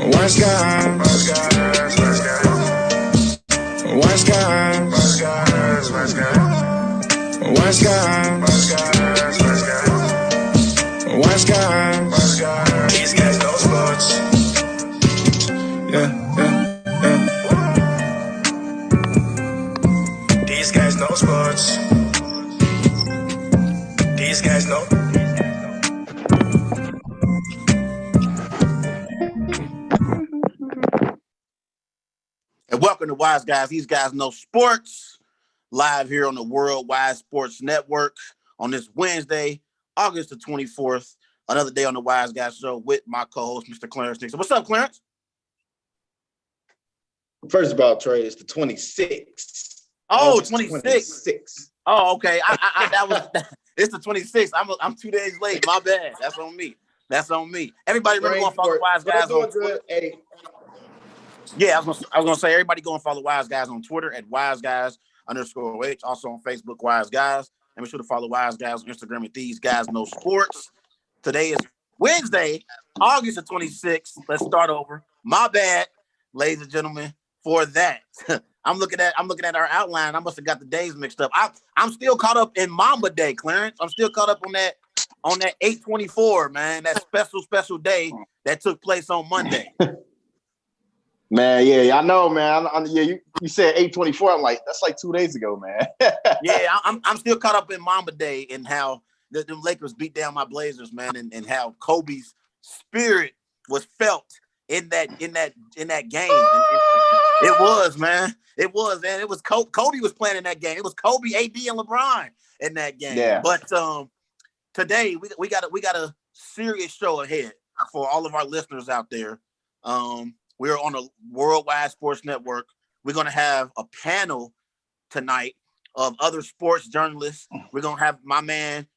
Wise guys, wise guys, wise guys, wise guys, wise guys, wise guys, wise guys, wise guys, wise guys, wise guys, wise guys. These guys know sports. Yeah. These guys know sports. These guys know. And welcome to Wise Guys. These guys know sports. Live here on the Worldwide Sports Network on this Wednesday, August the 24th. Another day on the Wise Guys Show with my co-host, Mr. Clarence Nixon. What's up, Clarence? First of all, Trey, it's the 26th. Oh, 26. Oh, okay. It's the 26th. I'm 2 days late. My bad. That's on me. Everybody remember going to follow Wise Guys on Twitter. Yeah, I was gonna say everybody go and follow Wise Guys on Twitter at wiseguys_h. Also on Facebook, Wise Guys. And be sure to follow Wise Guys on Instagram at These Guys Know Sports. Today is Wednesday, August the 26th. Let's start over. My bad, ladies and gentlemen, for that. I'm looking at our outline. I must have got the days mixed up. I'm still caught up in Mamba Day, Clarence. I'm still caught up on that 8/24, man. That special day that took place on Monday. Man, yeah, I know, man. You said 8/24. I'm like, that's like 2 days ago, man. Yeah, I'm still caught up in Mamba Day and how the Lakers beat down my Blazers, man, and how Kobe's spirit was felt in that game. And it was, man. It was Kobe was playing in that game. It was Kobe, AD, and LeBron in that game. Yeah. But today we got a serious show ahead for all of our listeners out there. We're on the Worldwide Sports Network. We're going to have a panel tonight of other sports journalists. We're going to have my man,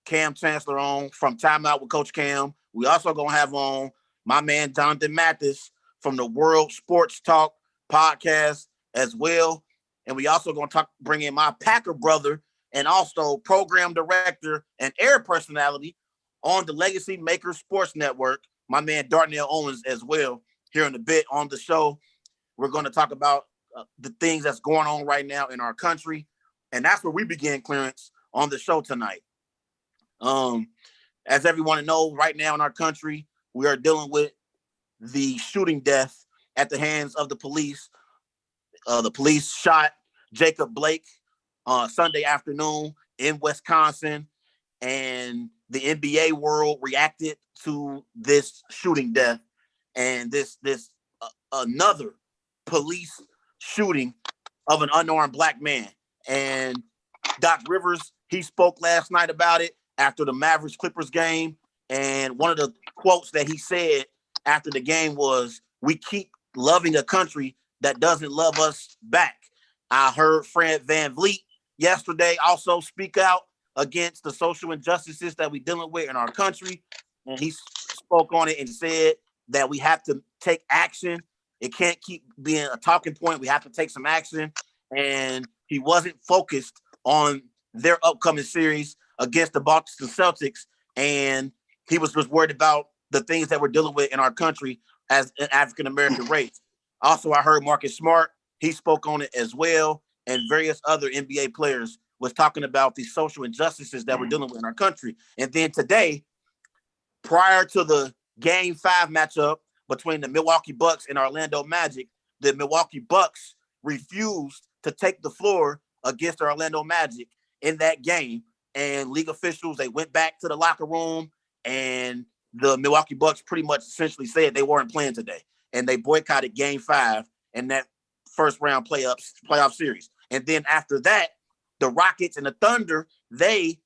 Kam Chancellor, on from Time Out with Coach Cam. We also going to have on my man, Jonathan Mathis, from the World Sports Talk podcast as well. And we also going to bring in my Packer brother and also program director and air personality on the Legacy Makers Sports Network, my man, Darnell Owens as well. Here in a bit on the show, we're going to talk about the things that's going on right now in our country. And that's where we begin, Clarence, on the show tonight. As everyone knows, right now in our country, we are dealing with the shooting death at the hands of the police. The police shot Jacob Blake Sunday afternoon in Wisconsin, and the NBA world reacted to this shooting death. And this another police shooting of an unarmed black man. And Doc Rivers, he spoke last night about it after the Mavericks Clippers game. And one of the quotes that he said after the game was, "We keep loving a country that doesn't love us back." I heard Fred VanVleet yesterday also speak out against the social injustices that we're dealing with in our country. And he spoke on it and said that we have to take action. It can't keep being a talking point. We have to take some action. And he wasn't focused on their upcoming series against the Boston Celtics. And he was just worried about the things that we're dealing with in our country as an African-American race. Also, I heard Marcus Smart. He spoke on it as well. And various other NBA players was talking about the social injustices that we're dealing with in our country. And then today, prior to the Game 5 matchup between the Milwaukee Bucks and Orlando Magic, the Milwaukee Bucks refused to take the floor against the Orlando Magic in that game. And league officials, they went back to the locker room, and the Milwaukee Bucks pretty much essentially said they weren't playing today. And they boycotted Game 5 in that first round playoff series. And then after that, the Rockets and the Thunder, they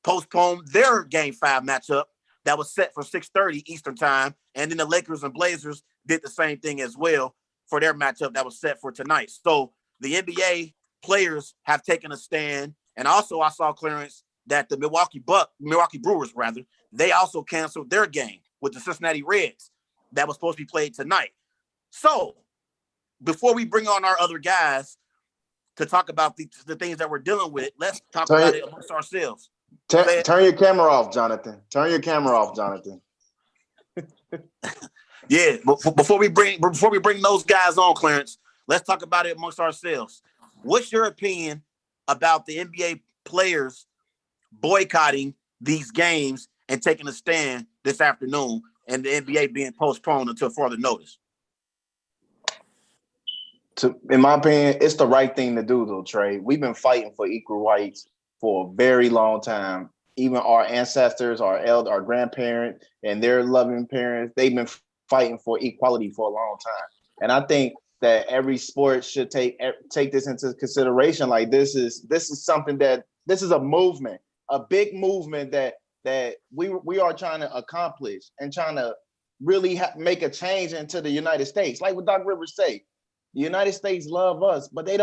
postponed their Game 5 matchup that was set for 6:30 Eastern time. And then the Lakers and Blazers did the same thing as well for their matchup that was set for tonight. So the NBA players have taken a stand And also I saw clearance that the Milwaukee Brewers, they also canceled their game with the Cincinnati Reds that was supposed to be played tonight. So before we bring on our other guys to talk about the things that we're dealing with, let's talk about it amongst ourselves. Turn your camera off, Jonathan. Turn your camera off, Jonathan. Yeah, before we bring those guys on, Clarence, let's talk about it amongst ourselves. What's your opinion about the NBA players boycotting these games and taking a stand this afternoon, and the NBA being postponed until further notice? In my opinion, it's the right thing to do, though, Trey. We've been fighting for equal rights for a very long time. Even our ancestors, our grandparents, and their loving parents, they've been fighting for equality for a long time. And I think that every sport should take this into consideration. Like this is something this is a movement, a big movement that we are trying to accomplish and trying to really make a change into the United States. Like what Doc Rivers say, the United States love us, but we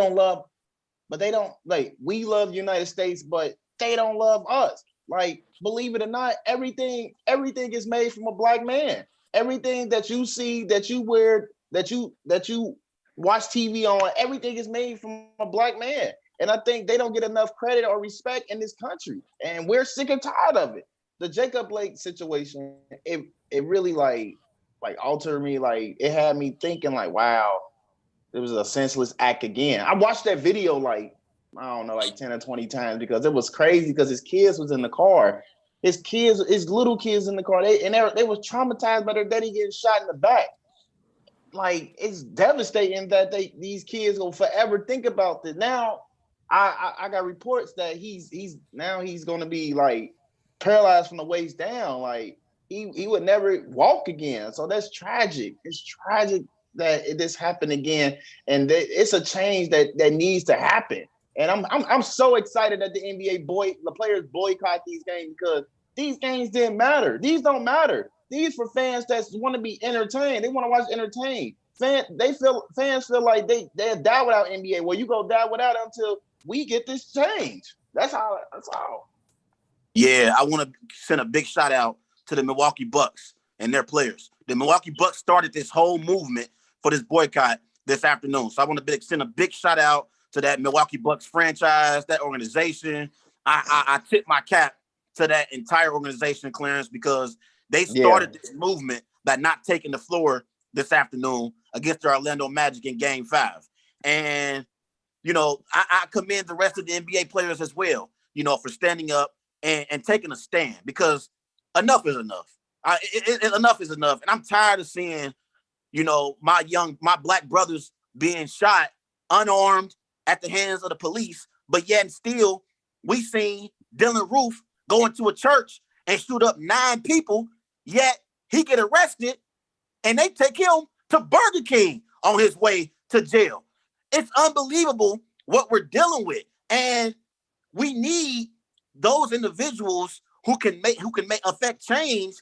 love the United States, but they don't love us. Like, believe it or not, everything is made from a black man. Everything that you see, that you wear, that you watch TV on, everything is made from a black man. And I think they don't get enough credit or respect in this country. And we're sick and tired of it. The Jacob Blake situation, it really like altered me. Like, it had me thinking like, wow, it was a senseless act again. I watched that video like 10 or 20 times because it was crazy because his kids was in the car. His little kids in the car. They was traumatized by their daddy getting shot in the back. Like, it's devastating that these kids will forever think about this. Now, I got reports that he's going to be like paralyzed from the waist down. Like he would never walk again. So that's tragic. It's tragic that this happened again, and it's a change that needs to happen. And I'm so excited that the NBA the players boycott these games because these games didn't matter. These don't matter. These for fans that want to be entertained. They want to watch entertained. Fans feel like they'll die without NBA. Well, you go die without it until we get this change. That's all. Yeah, I want to send a big shout out to the Milwaukee Bucks and their players. The Milwaukee Bucks started this whole movement for this boycott this afternoon. So I want to send a big shout out to that Milwaukee Bucks franchise, that organization. I tip my cap to that entire organization, Clarence, because they started this movement by not taking the floor this afternoon against the Orlando Magic in Game 5. And, I commend the rest of the NBA players as well, for standing up and taking a stand, because enough is enough. Enough is enough. And I'm tired of seeing, my black brothers being shot unarmed at the hands of the police, but yet still we seen Dylan Roof go into a church and shoot up 9 people, yet he get arrested and they take him to Burger King on his way to jail. It's unbelievable what we're dealing with. And we need those individuals who can affect change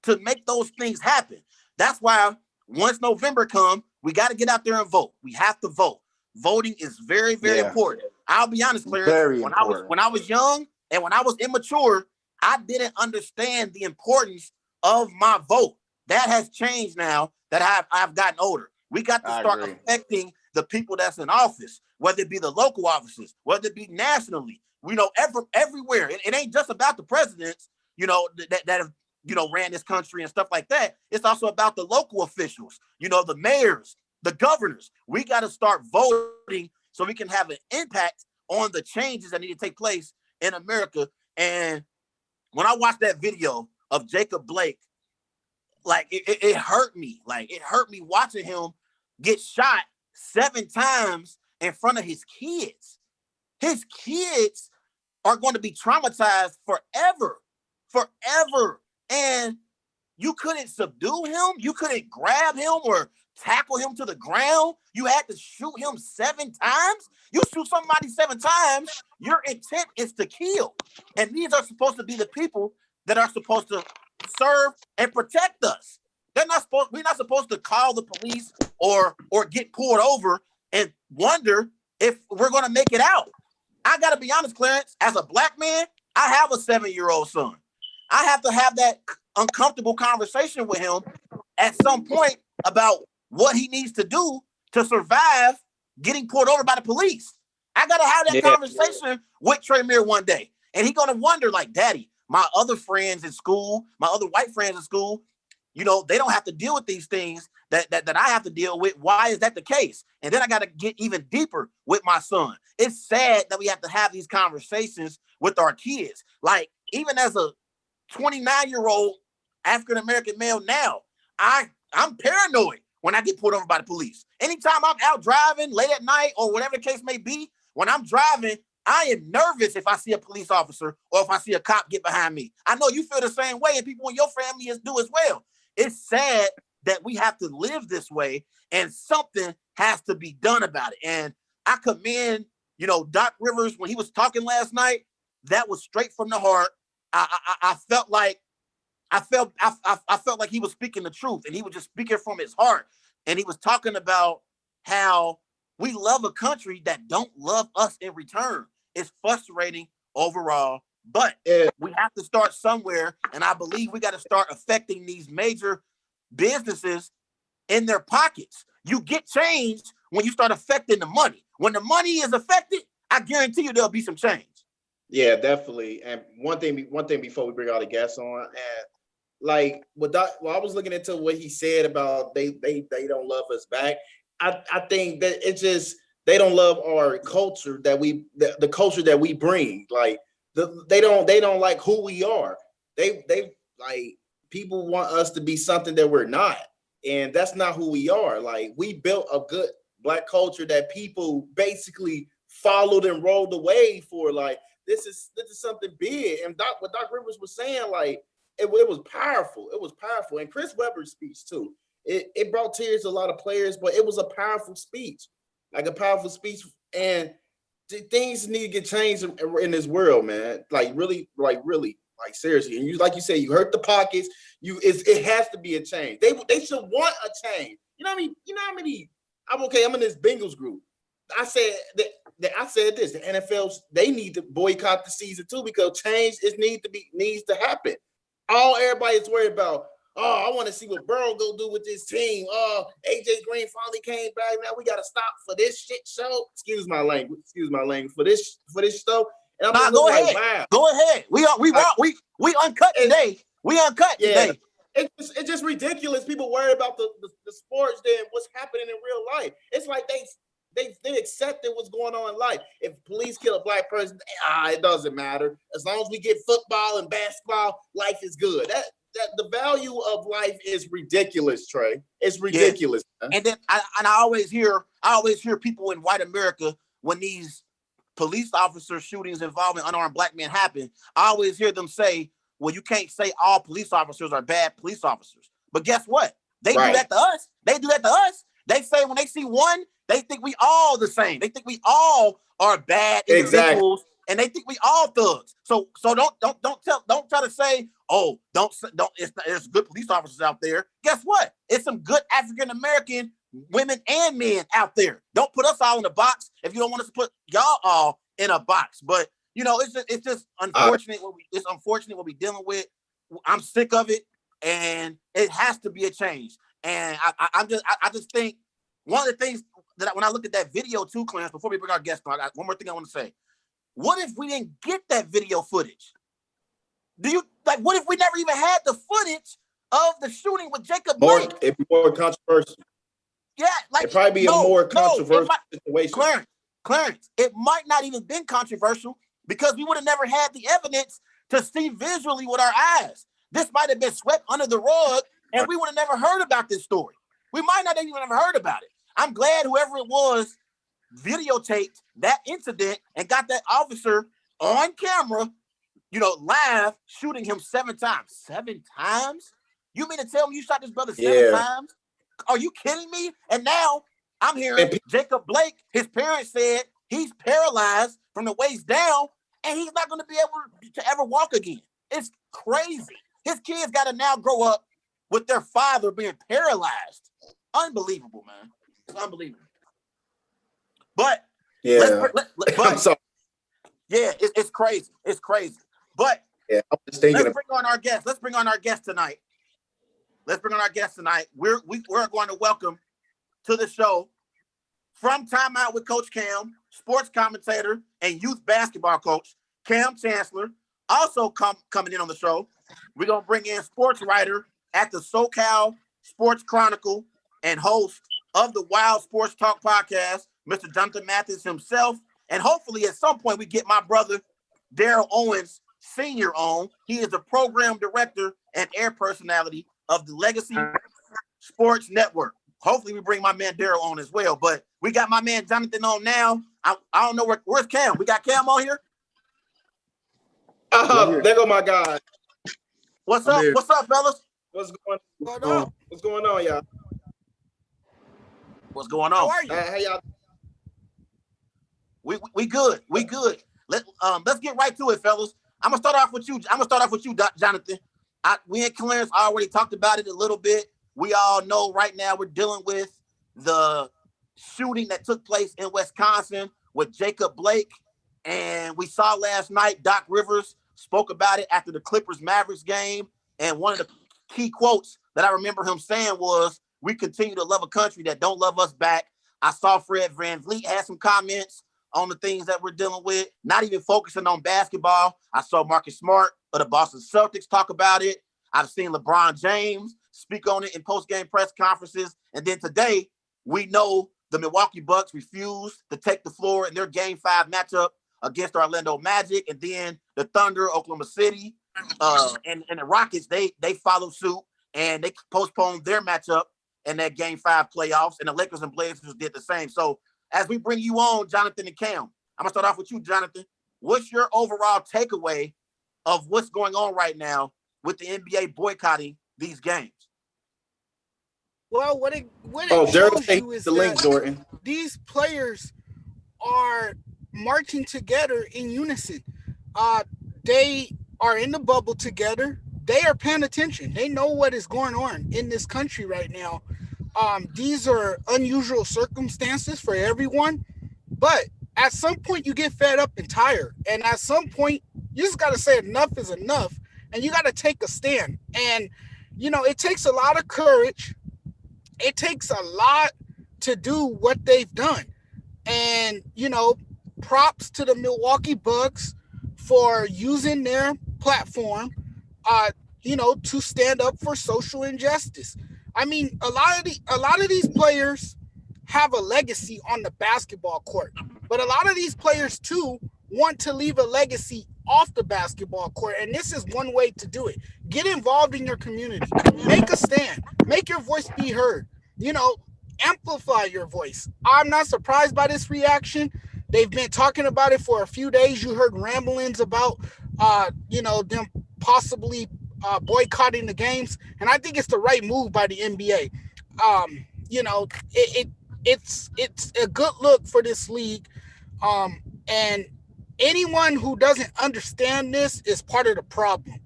to make those things happen. That's why once November comes, we got to get out there and vote. We have to vote. Voting is very, very important. I'll be honest, Clarence. When I was young and when I was immature, I didn't understand the importance of my vote. That has changed now that I've gotten older. We got to start affecting the people that's in office, whether it be the local offices, whether it be nationally. Everywhere. It ain't just about the presidents, that have ran this country and stuff like that. It's also about the local officials, the mayors, the governors. We got to start voting so we can have an impact on the changes that need to take place in America. And when I watched that video of Jacob Blake, like it hurt me. Like it hurt me watching him get shot 7 times in front of his kids. His kids are going to be traumatized forever. And you couldn't subdue him. You couldn't grab him or tackle him to the ground. You had to shoot him 7 times. You shoot somebody 7 times, your intent is to kill. And these are supposed to be the people that are supposed to serve and protect us. We're not supposed to call the police or get pulled over and wonder if we're going to make it out. I got to be honest, Clarence, as a black man, I have a 7-year-old son. I have to have that uncomfortable conversation with him at some point about what he needs to do to survive getting pulled over by the police. I got to have that conversation with Tremere one day. And he's going to wonder, like, Daddy, my other friends in school, my other white friends in school, you know, they don't have to deal with these things that I have to deal with. Why is that the case? And then I got to get even deeper with my son. It's sad that we have to have these conversations with our kids. Like, even as a 29-year-old African-American male now, I'm paranoid when I get pulled over by the police. Anytime I'm out driving late at night or whatever the case may be, when I'm driving, I am nervous if I see a police officer or if I see a cop get behind me. I know you feel the same way, and people in your family do as well. It's sad that we have to live this way, and something has to be done about it. And I commend, you know, Doc Rivers when he was talking last night. That was straight from the heart. I felt like he was speaking the truth, and he was just speaking from his heart. And he was talking about how we love a country that don't love us in return. It's frustrating overall, but we have to start somewhere. And I believe we got to start affecting these major businesses in their pockets. You get change when you start affecting the money. When the money is affected, I guarantee you there'll be some change. Yeah, definitely. And one thing before we bring all the guests on, and like I was looking into what he said about they don't love us back. I think that it's just they don't love our culture that the culture that we bring. Like they don't like who we are. They like people want us to be something that we're not, and that's not who we are. Like we built a good Black culture that people basically followed and rolled away for. Like this is something big. And what Doc Rivers was saying, like it was powerful. It was powerful. And Chris Webber's speech too. It brought tears to a lot of players, but it was a powerful speech, and things need to get changed in this world, man. Like really, seriously. And like you said, you hurt the pockets. It has to be a change. They should want a change. You know what I mean? You know how many? I'm in this Bengals group. I said this. The NFL, they need to boycott the season too, because change needs to happen. Everybody's worried about. Oh, I want to see what Burrow go do with this team. Oh, AJ Green finally came back. Now we got to stop for this shit show. Excuse my language. For this show. And I'm go ahead. Wow. Go ahead. We uncut today. We uncut today. It's just ridiculous. People worry about the sports than what's happening in real life. It's like they accepted what's going on in life. If police kill a Black person, it doesn't matter. As long as we get football and basketball, life is good. That the value of life is ridiculous, Trey. It's ridiculous. Yeah. And then I always hear people in white America, when these police officer shootings involving unarmed Black men happen, I always hear them say, well, you can't say all police officers are bad police officers. But guess what? They do that to us. They say when they see one, they think we all the same. They think we all are bad individuals, and they think we all thugs. So don't try to say, oh, there's good police officers out there. Guess what? It's some good African American women and men out there. Don't put us all in a box if you don't want us to put y'all all in a box. But you know, it's just unfortunate what we're dealing with. I'm sick of it, and it has to be a change. And I just think one of the things that when I look at that video too, Clarence, before we bring our guest on, I got one more thing I want to say. What if we didn't get that video footage? What if we never even had the footage of the shooting with Jacob Blake? It'd be more controversial. Yeah, it'd probably be a more controversial situation. Clarence, it might not even been controversial because we would have never had the evidence to see visually with our eyes. This might have been swept under the rug, and we would have never heard about this story. We might not even have heard about it. I'm glad whoever it was videotaped that incident and got that officer on camera, live, shooting him 7 times. 7 times? You mean to tell me you shot this brother 7 times? Are you kidding me? And now I'm hearing Jacob Blake, his parents said he's paralyzed from the waist down, and he's not going to be able to ever walk again. It's crazy. His kids got to now grow up with their father being paralyzed. Unbelievable, man. It's unbelievable. But I'm sorry. Yeah, it's crazy. It's crazy. But Yeah, I'm just thinking. let's bring on our guest. Let's bring on our guest tonight. We're going to welcome to the show from Time Out with Coach Kam, sports commentator and youth basketball coach, Kam Chancellor. Also coming in on the show, we're going to bring in sports writer at the SoCal Sports Chronicle and host of the Wild Sports Talk podcast, Mr. Jonathan Mathis himself. And hopefully at some point we get my brother, Darnell Owens, Sr. on. He is the program director and air personality of the Legacy Sports Network. Hopefully we bring my man Darnell on as well. But we got my man Jonathan on now. I don't know where's Kam. We got Kam on here. There go my guy. What's up? What's up, fellas? What's going on? What's going on, y'all? What's going on? How are you? How y'all? We good. We good. Let's get right to it, fellas. I'm gonna start off with you, Jonathan. We and Clarence already talked about it a little bit. We all know right now we're dealing with the shooting that took place in Wisconsin with Jacob Blake, and we saw last night Doc Rivers spoke about it after the Clippers-Mavericks game, and one of the key quotes that I remember him saying was, "We continue to love a country that don't love us back." I saw Fred VanVleet had some comments on the things that we're dealing with, not even focusing on basketball. I saw Marcus Smart of the Boston Celtics talk about it. I've seen LeBron James speak on it in post-game press conferences. And then today, we know the Milwaukee Bucks refused to take the floor in their Game 5 matchup against Orlando Magic. And then the Thunder, Oklahoma City, and the Rockets, they followed suit and they postponed their matchup in that Game 5 playoffs. And the Lakers and Blazers did the same. So as we bring you on, Jonathan and Kam, I'm going to start off with you, Jonathan. What's your overall takeaway of what's going on right now with the NBA boycotting these games? Well, what it shows you is the link, that Jordan. these players are marching together in unison. They are in the bubble together. They are paying attention. They know what is going on in this country right now. These are unusual circumstances for everyone, but at some point you get fed up and tired. And at some point you just got to say enough is enough and you got to take a stand. And, it takes a lot of courage. It takes a lot to do what they've done. And, props to the Milwaukee Bucks for using their platform, to stand up for social injustice. I mean, a lot of these players have a legacy on the basketball court, but a lot of these players too want to leave a legacy off the basketball court, and this is one way to do it. Get involved in your community, make a stand, make your voice be heard. Amplify your voice. I'm not surprised by this reaction. They've been talking about it for a few days. You heard ramblings about, them possibly boycotting the games, and I think it's the right move by the NBA. It's a good look for this league, and anyone who doesn't understand this is part of the problem.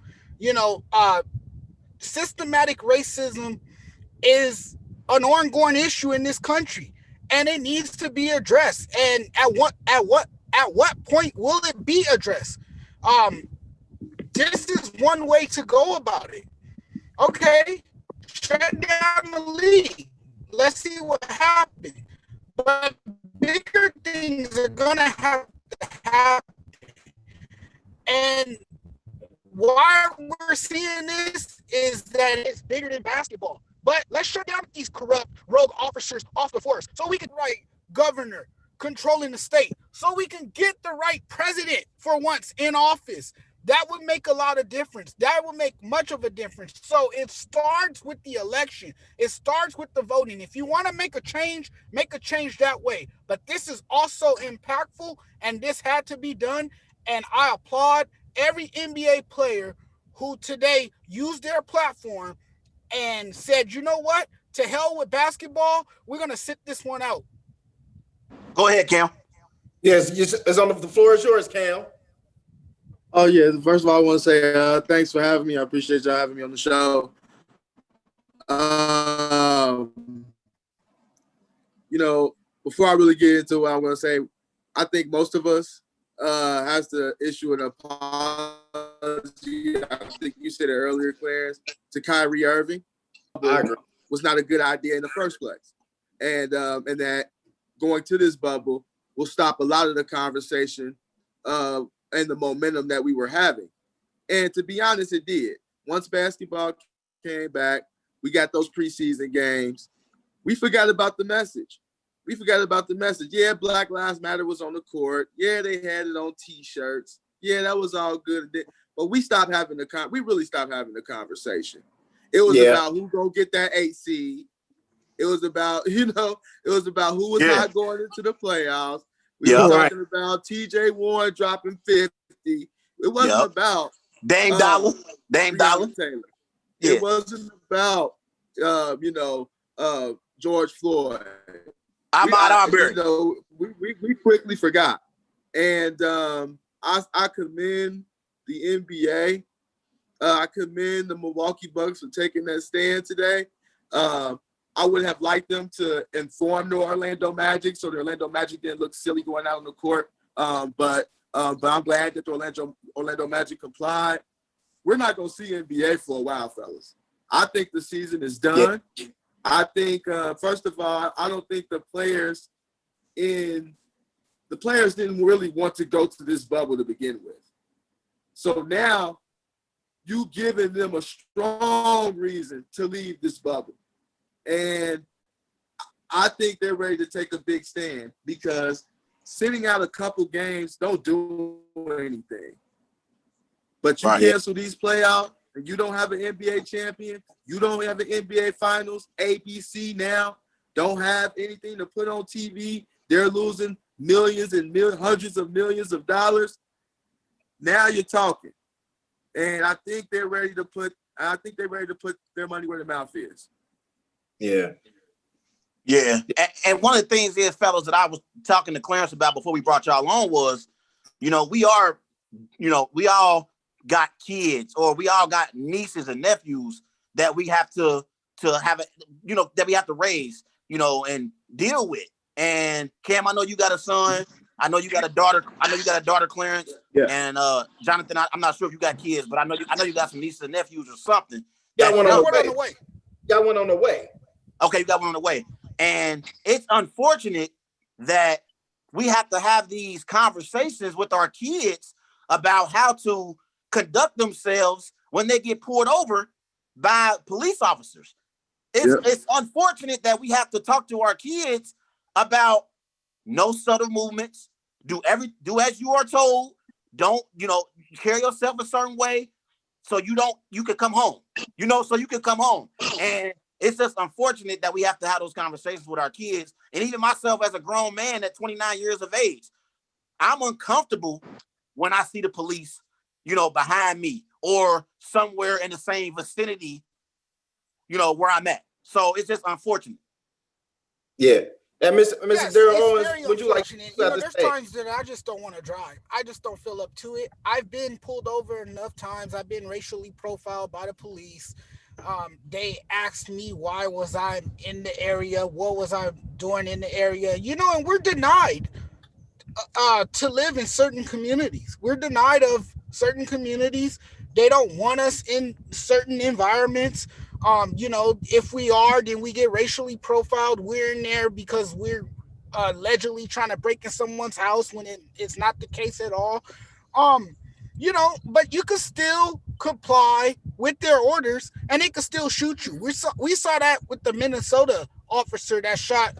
Systematic racism is an ongoing issue in this country, and it needs to be addressed. And at what point will it be addressed? This is one way to go about it. Okay, shut down the league. Let's see what happens. But bigger things are gonna have to happen. And why we're seeing this is that it's bigger than basketball. But let's shut down these corrupt rogue officers off the force so we can right governor controlling the state, so we can get the right president for once in office. That would make a lot of difference. That would make much of a difference. So it starts with the election. It starts with the voting. If you want to make a change that way. But this is also impactful, and this had to be done. And I applaud every NBA player who today used their platform and said, you know what? To hell with basketball. We're going to sit this one out. Go ahead, Kam. Yes, it's on the floor is yours, Kam. Oh, yeah. First of all, I want to say thanks for having me. I appreciate y'all having me on the show. Before I really get into what I'm going to say, I think most of us has to issue an apology. I think you said it earlier, Clarence, to Kyrie Irving. I agree. Was not a good idea in the first place, and that going to this bubble will stop a lot of the conversation and the momentum that we were having. And to be honest, it did. Once basketball came back, we got those preseason games. We forgot about the message. Yeah, Black Lives Matter was on the court. Yeah, they had it on T-shirts. Yeah, that was all good. But we stopped having we really stopped having the conversation. It was about who gonna get that 8 seed. It was about, who was not going into the playoffs. We were talking about TJ Warren dropping 50. It wasn't about Dame Dollar. Taylor. Yeah. It wasn't about George Floyd. Ahmaud Arbery. We quickly forgot. And I commend the NBA. I commend the Milwaukee Bucks for taking that stand today. I would have liked them to inform the Orlando Magic so the Orlando Magic didn't look silly going out on the court. But I'm glad that the Orlando Magic complied. We're not going to see NBA for a while, fellas. I think the season is done. Yeah. I think, first of all, I don't think the players didn't really want to go to this bubble to begin with. So now you giving them a strong reason to leave this bubble. And I think they're ready to take a big stand because sitting out a couple games don't do anything. But you cancel these playoffs and you don't have an NBA champion, you don't have an NBA finals, ABC now don't have anything to put on TV. They're losing millions and hundreds of millions of dollars. Now you're talking. And I think they're ready to put their money where their mouth is. Yeah. Yeah. And one of the things is, fellas, that I was talking to Clarence about before we brought y'all on was, we all got kids or we all got nieces and nephews that we have to have that we have to raise, and deal with. And Cam, I know you got a son. I know you got a daughter. Clarence. Yeah. And Jonathan, I'm not sure if you got kids, but I know you got some nieces and nephews or something. Got one on the way. Got one on the way. Okay, you got one on the way. And it's unfortunate that we have to have these conversations with our kids about how to conduct themselves when they get pulled over by police officers. It's unfortunate that we have to talk to our kids about no subtle movements. Do as you are told. Don't, carry yourself a certain way so you can come home. So you can come home. And it's just unfortunate that we have to have those conversations with our kids. And even myself as a grown man at 29 years of age, I'm uncomfortable when I see the police, behind me or somewhere in the same vicinity, where I'm at. So it's just unfortunate. Yeah. And Mr. Darnell Owens, would you like to there's times that I just don't want to drive. I just don't feel up to it. I've been pulled over enough times. I've been racially profiled by the police. They asked me why was I in the area, what was I doing in the area, and we're denied to live in certain communities. We're denied of certain communities. They don't want us in certain environments. If we are, then we get racially profiled. We're in there because we're allegedly trying to break in someone's house when it's not the case at all. But you could still comply with their orders and they could still shoot you. We saw that with the Minnesota officer that shot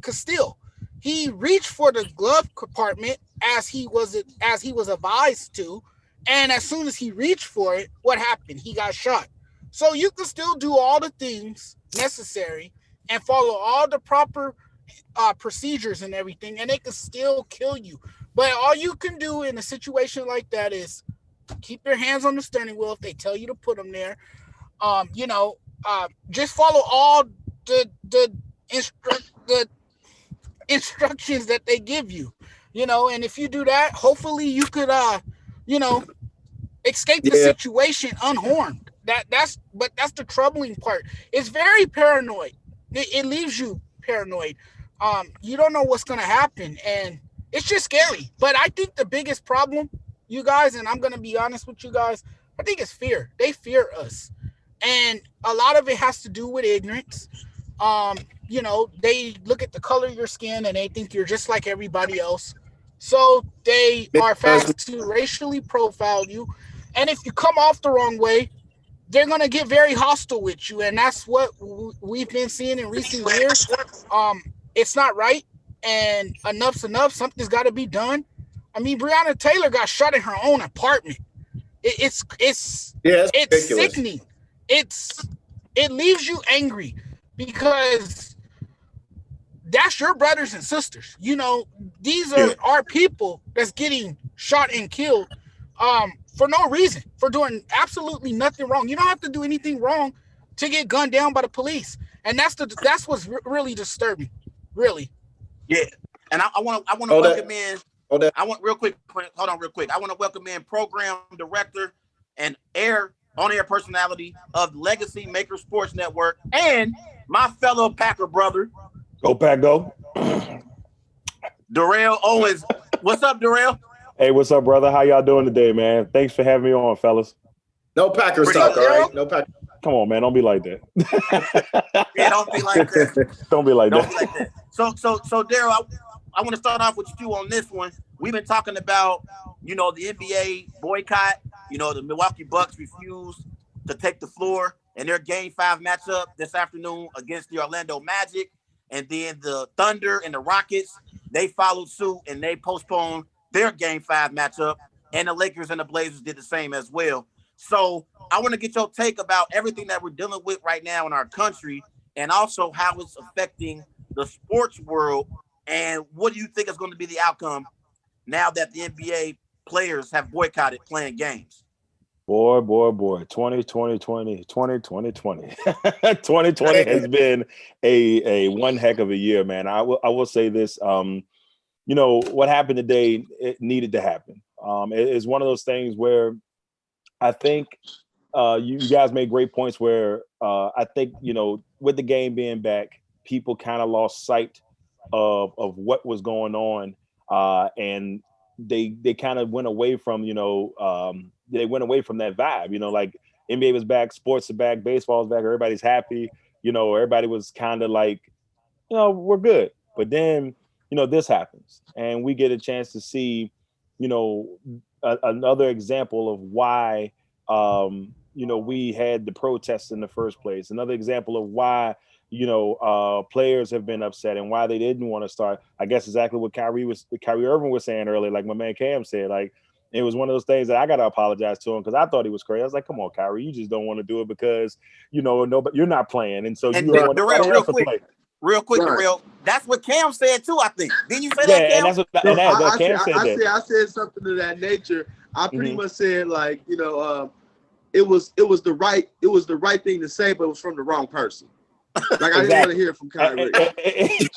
Castile. He reached for the glove compartment as he was advised to, and as soon as he reached for it, what happened? He got shot. So you can still do all the things necessary and follow all the proper procedures and everything, and they can still kill you. But all you can do in a situation like that is keep your hands on the steering wheel if they tell you to put them there. Just follow all the instructions that they give you. And if you do that, hopefully you could escape the situation unharmed. That's the troubling part. It's very paranoid. It leaves you paranoid. You don't know what's going to happen, and it's just scary. But I think the biggest problem, you guys, and I'm going to be honest with you guys, I think it's fear. They fear us. And a lot of it has to do with ignorance. They look at the color of your skin and they think you're just like everybody else. So they are fast to racially profile you. And if you come off the wrong way, they're going to get very hostile with you. And that's what we've been seeing in recent years. It's not right. And enough's enough. Something's got to be done. I mean, Breonna Taylor got shot in her own apartment. It's sickening. It leaves you angry because that's your brothers and sisters. These are our people that's getting shot and killed for no reason, for doing absolutely nothing wrong. You don't have to do anything wrong to get gunned down by the police, and that's what's really disturbing, really. Yeah, and I want to welcome in. I want real quick. Hold on, real quick. I want to welcome in program director and on-air personality of Legacy Maker Sports Network and my fellow Packer brother. Go Pack, go. Darnell Owens. What's up, Darnell? Hey, what's up, brother? How y'all doing today, man? Thanks for having me on, fellas. No Packers talk, all right? No Packers. Come on, man. Don't be like that. Yeah, don't be like that. Don't be like Don't that. be like that. So Daryl, I want to start off with you on this one. We've been talking about, the NBA boycott. The Milwaukee Bucks refused to take the floor in their Game 5 matchup this afternoon against the Orlando Magic. And then the Thunder and the Rockets, they followed suit and they postponed their Game 5 matchup. And the Lakers and the Blazers did the same as well. So I want to get your take about everything that we're dealing with right now in our country and also how it's affecting the sports world. And what do you think is going to be the outcome now that the NBA players have boycotted playing games? Boy. 2020 has been a one heck of a year, man. I will say this. What happened today, it needed to happen. It's one of those things where I think you guys made great points where I think, with the game being back, people kind of lost sight of what was going on. And they kind of went away from, they went away from that vibe, like NBA was back, sports are back, baseball's back, everybody's happy, everybody was kind of like, we're good. But then, this happens and we get a chance to see, another example of why, we had the protests in the first place. Another example of why, players have been upset and why they didn't want to start. I guess exactly what Kyrie Irving was saying earlier, like my man Cam said, like it was one of those things that I got to apologize to him because I thought he was crazy. I was like, come on, Kyrie, you just don't want to do it because, nobody, you're not playing. And so you don't want to play. Real quick, Darrell. That's what Cam said too, I think. Didn't you say that, Cam? And that's what Cam said. I said something to that nature. I pretty much said like, it was the right thing to say, but it was from the wrong person. Like I didn't want to hear it from Kyrie.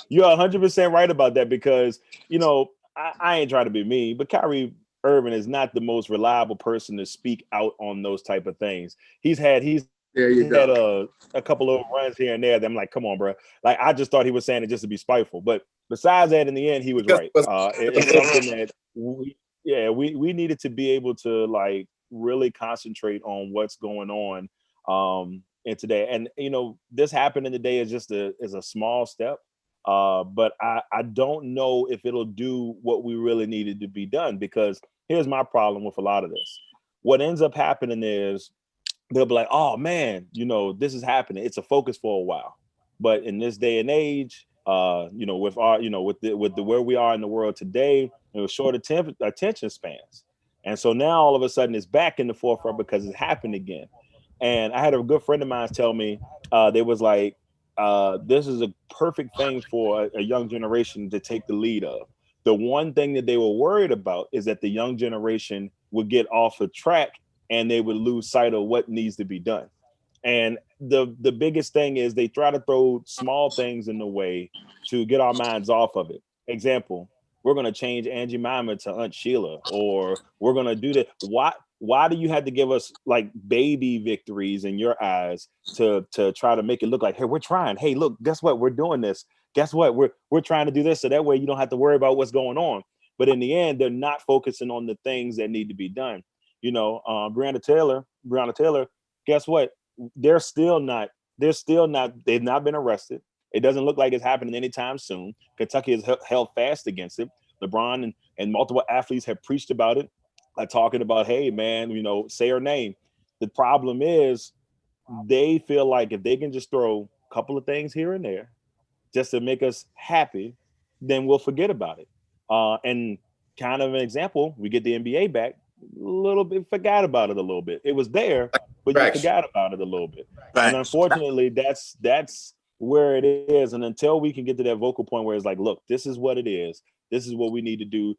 You're 100% right about that because I ain't trying to be mean, but Kyrie Irving is not the most reliable person to speak out on those type of things. He's had a couple of runs here and there that I'm like, come on, bro. Like I just thought he was saying it just to be spiteful, but besides that, in the end, he was right. It's something that we needed to be able to like really concentrate on what's going on in today. And this happening today is just a small step. But I don't know if it'll do what we really needed to be done, because here's my problem with a lot of this. What ends up happening is they'll be like, oh man, this is happening. It's a focus for a while. But in this day and age, with our, with where we are in the world today, short attention spans. And so now all of a sudden it's back in the forefront because it happened again. And I had a good friend of mine tell me, they was like, this is a perfect thing for a young generation to take the lead of. The one thing that they were worried about is that the young generation would get off the track and they would lose sight of what needs to be done. And the biggest thing is they try to throw small things in the way to get our minds off of it. Example, we're going to change Angie Mama to Aunt Sheila, or we're going to do that. Why do you have to give us like baby victories in your eyes to try to make it look like, hey, we're trying. Hey, look, guess what? We're doing this. Guess what? We're trying to do this. So that way you don't have to worry about what's going on. But in the end, they're not focusing on the things that need to be done. You know, Breonna Taylor, guess what? They've not been arrested. It doesn't look like it's happening anytime soon. Kentucky has held fast against it. LeBron and multiple athletes have preached about it, talking about, hey, man, you know, say her name. The problem is they feel like if they can just throw a couple of things here and there just to make us happy, then we'll forget about it. And kind of an example, we get the NBA back, a little bit, forgot about it a little bit. It was there, but you forgot about it a little bit. And unfortunately, that's where it is. And until we can get to that vocal point where it's like, look, this is what it is. This is what we need to do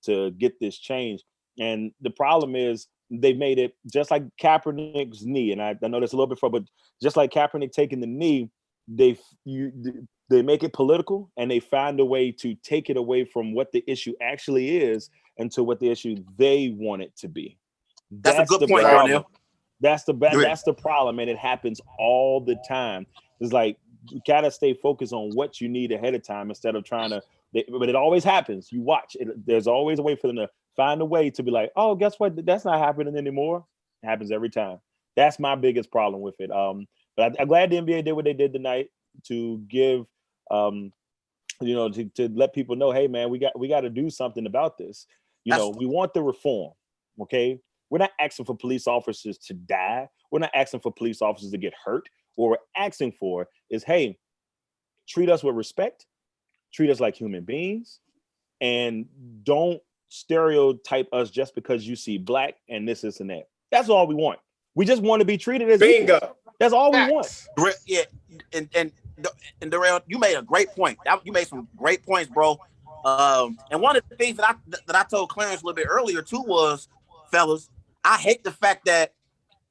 to get this change. And the problem is they made it just like Kaepernick's knee. And I know that's a little bit far, but just like Kaepernick taking the knee, they make it political and they find a way to take it away from what the issue actually is into what the issue they want it to be. That's a good point, Darnell. That's the problem, and it happens all the time. It's like you gotta stay focused on what you need ahead of time instead of trying to. But it always happens. You watch it. There's always a way for them to find a way to be like, oh, guess what? That's not happening anymore. It happens every time. That's my biggest problem with it. But I'm glad the NBA did what they did tonight to give, to let people know, hey man, we got to do something about this. You know, we want the reform. Okay, we're not asking for police officers to die. We're not asking for police officers to get hurt. What we're asking for is, hey, treat us with respect, treat us like human beings, and don't stereotype us just because you see black and this and that. That's all we want. We just want to be treated as bingo. Equals. That's all we want. Yeah, and Darrell, you made a great point. You made some great points, bro. And one of the things that I told Clarence a little bit earlier too was, fellas, I hate the fact that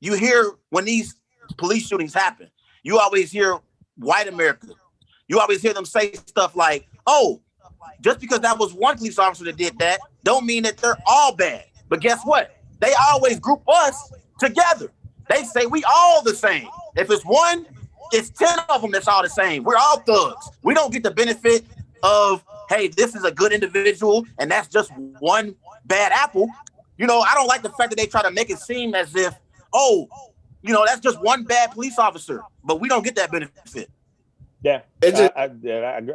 you hear when these police shootings happen, you always hear white America. You always hear them say stuff like, oh, just because that was one police officer that did that, don't mean that they're all bad. But guess what? They always group us together. They say we all the same. If it's one, it's 10 of them that's all the same. We're all thugs. We don't get the benefit of, hey, this is a good individual and that's just one bad apple. You know, I don't like the fact that they try to make it seem as if, oh, you know, that's just one bad police officer, but we don't get that benefit. Yeah, I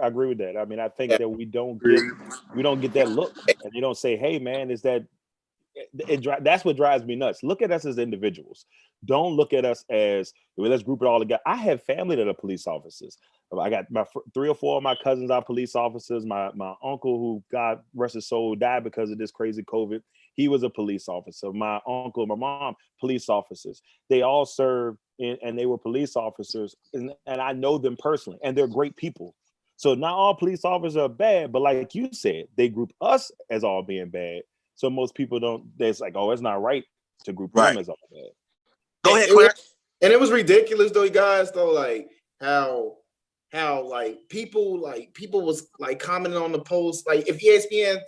agree with that. I mean, I think that we don't get that look, and you don't say, "Hey, man, is that?" That's what drives me nuts. Look at us as individuals. Don't look at us as, well, let's group it all together. I have family that are police officers. I got 3 or 4 of my cousins are police officers. My uncle, who God rest his soul, died because of this crazy COVID. He was a police officer. My uncle, my mom, police officers. They all served and they were police officers. And I know them personally, and they're great people. So not all police officers are bad, but like you said, they group us as all being bad. So most people don't, it's like, oh, it's not right to group them as all bad. Go ahead, Claire. And it was ridiculous though, guys, though, like how like people was like commenting on the post. Like if ESPN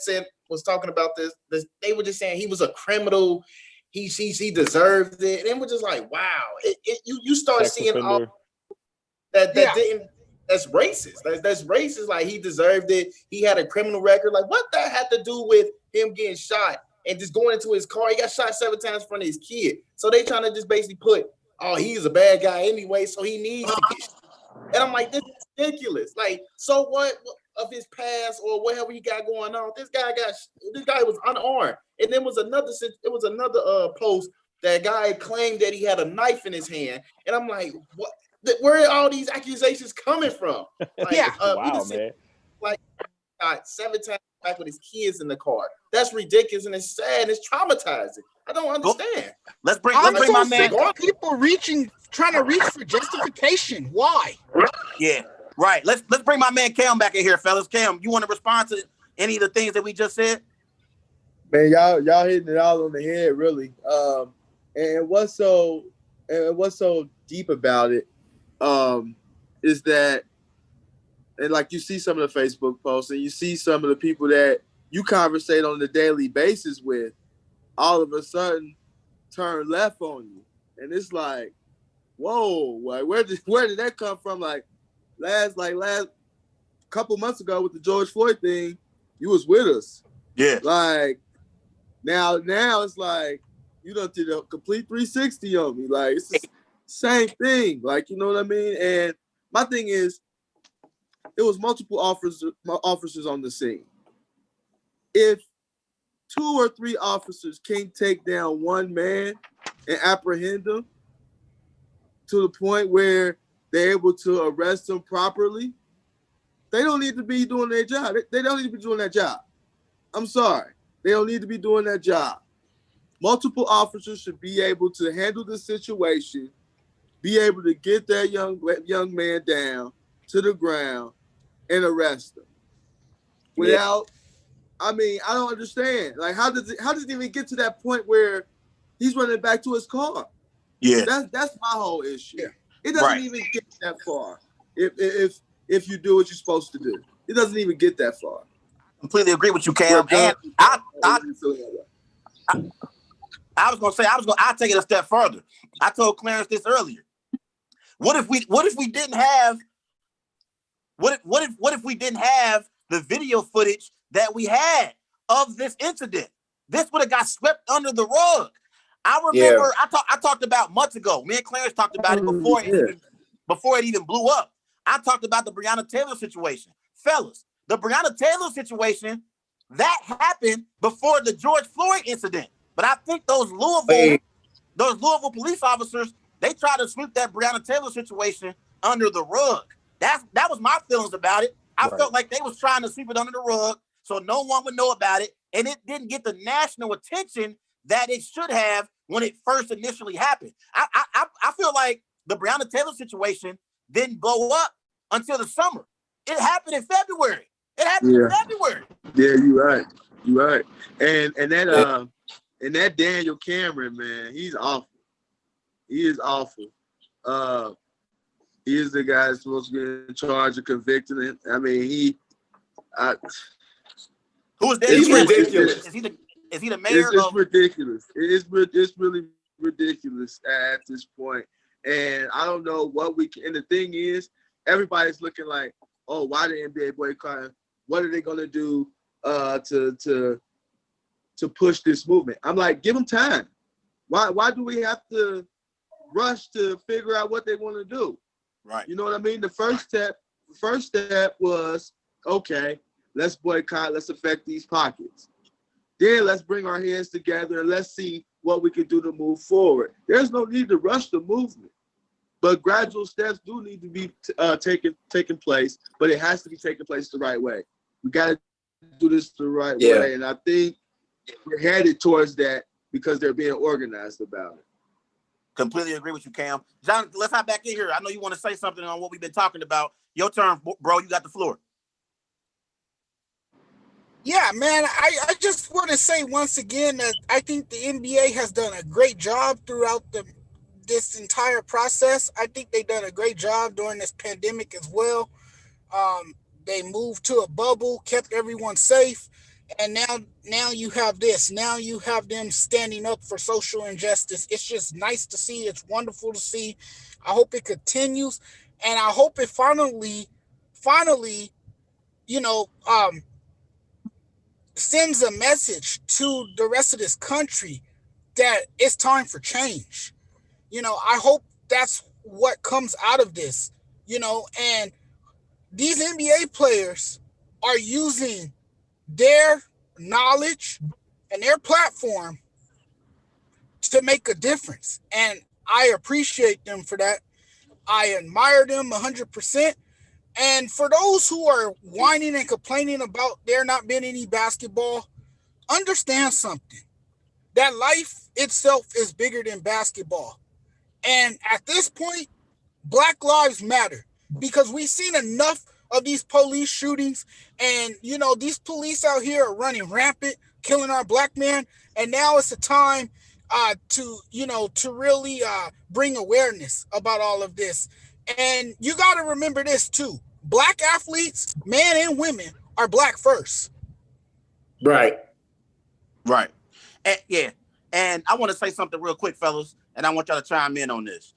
was talking about this, they were just saying he was a criminal. He deserved it. And it was just like, wow. You start Sex seeing offender. all that didn't. That's racist. That's racist. Like he deserved it. He had a criminal record. Like what that had to do with him getting shot and just going into his car? He got shot 7 times in front of his kid. So they trying to just basically put, oh, he's a bad guy anyway, so he needs to get shot. And I'm like, this is ridiculous. Like, so what of his past or whatever he got going on? This guy was unarmed. And then was another post that guy claimed that he had a knife in his hand. And I'm like, what? Where are all these accusations coming from? Like, Wow, man. Like, 7 times back with his kids in the car. That's ridiculous and it's sad. And it's traumatizing. I don't understand. Let's bring I'm my so man. sick of people trying to reach for justification. Why? Yeah, right. Let's bring my man Cam back in here, fellas. Cam, you want to respond to any of the things that we just said? Man, y'all hitting it all on the head, really. And what's so deep about it is that, and like you see some of the Facebook posts and you see some of the people that you conversate on a daily basis with, all of a sudden turn left on you. And it's like, whoa, like where did that come from? Like last couple months ago with the George Floyd thing, you was with us. Yeah. Like now it's like you done did a complete 360 on me. Like it's the same thing. Like, you know what I mean? And my thing is, it was multiple officers on the scene. If 2 or 3 officers can't take down one man and apprehend him to the point where they're able to arrest him properly, they don't need to be doing their job. They don't need to be doing that job. I'm sorry. They don't need to be doing that job. Multiple officers should be able to handle the situation, be able to get that young man down to the ground and arrest him. Without, I mean, I don't understand. Like, how does it even get to that point where he's running back to his car? Yeah. That's my whole issue. Yeah. It doesn't even get that far. If you do what you're supposed to do, it doesn't even get that far. Completely agree with you, Cam. And I'll take it a step further. I told Clarence this earlier. What if we didn't have the video footage that we had of this incident? This would have got swept under the rug. I remember I talked about months ago. Me and Clarence talked about it before it even blew up. I talked about the Breonna Taylor situation. Fellas, the Breonna Taylor situation, that happened before the George Floyd incident. But I think those Louisville police officers, they tried to sweep that Breonna Taylor situation under the rug. That was my feelings about it. I felt like they was trying to sweep it under the rug so no one would know about it, and it didn't get the national attention that it should have when it first initially happened. I feel like the Breonna Taylor situation didn't blow up until the summer. It happened in February. In February. Yeah, you're right. You're right. And that Daniel Cameron, man, he's awful. He is awful. He is the guy that's supposed to be in charge of convicting him. I mean, who is Daniel? He's ridiculous. Is he the mayor? It's ridiculous. It's really ridiculous at this point. And I don't know what we can. And the thing is, everybody's looking like, oh, why the NBA boycott? What are they gonna do to push this movement? I'm like, give them time. Why do we have to rush to figure out what they want to do? Right. You know what I mean? The first step was, okay, let's boycott, let's affect these pockets. Then let's bring our heads together and let's see what we can do to move forward. There's no need to rush the movement, but gradual steps do need to be taking place, but it has to be taking place the right way. We got to do this the right way, and I think we're headed towards that because they're being organized about it. Completely agree with you, Cam. John, let's hop back in here. I know you want to say something on what we've been talking about. Your turn, bro. You got the floor. Yeah, man, I just want to say once again that I think the NBA has done a great job throughout this entire process. I think they've done a great job during this pandemic as well. They moved to a bubble, kept everyone safe, and now you have this. Now you have them standing up for social injustice. It's just nice to see. It's wonderful to see. I hope it continues, and I hope it finally, sends a message to the rest of this country that it's time for change. I hope that's what comes out of this, and these NBA players are using their knowledge and their platform to make a difference. And I appreciate them for that. I admire them 100%. And for those who are whining and complaining about there not being any basketball, understand something. That life itself is bigger than basketball. And at this point, Black Lives Matter, because we've seen enough of these police shootings, and these police out here are running rampant, killing our black man, and now it's a time to really bring awareness about all of this. And you got to remember this too: Black athletes, men and women, are Black first. Right. And I want to say something real quick, fellas, and I want y'all to chime in on this.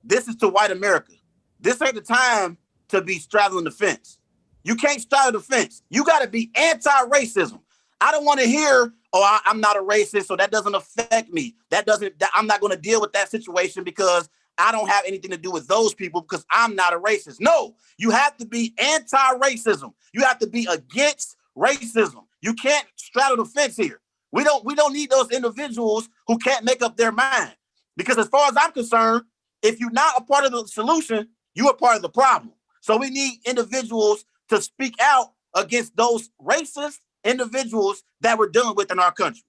This is to white America. This ain't the time to be straddling the fence. You can't straddle the fence. You got to be anti-racism. I don't want to hear, oh, I'm not a racist, so that doesn't affect me. I'm not going to deal with that situation because I don't have anything to do with those people because I'm not a racist. No, you have to be anti-racism. You have to be against racism. You can't straddle the fence here. We don't need those individuals who can't make up their mind. Because as far as I'm concerned, if you're not a part of the solution, you are part of the problem. So we need individuals to speak out against those racist individuals that we're dealing with in our country.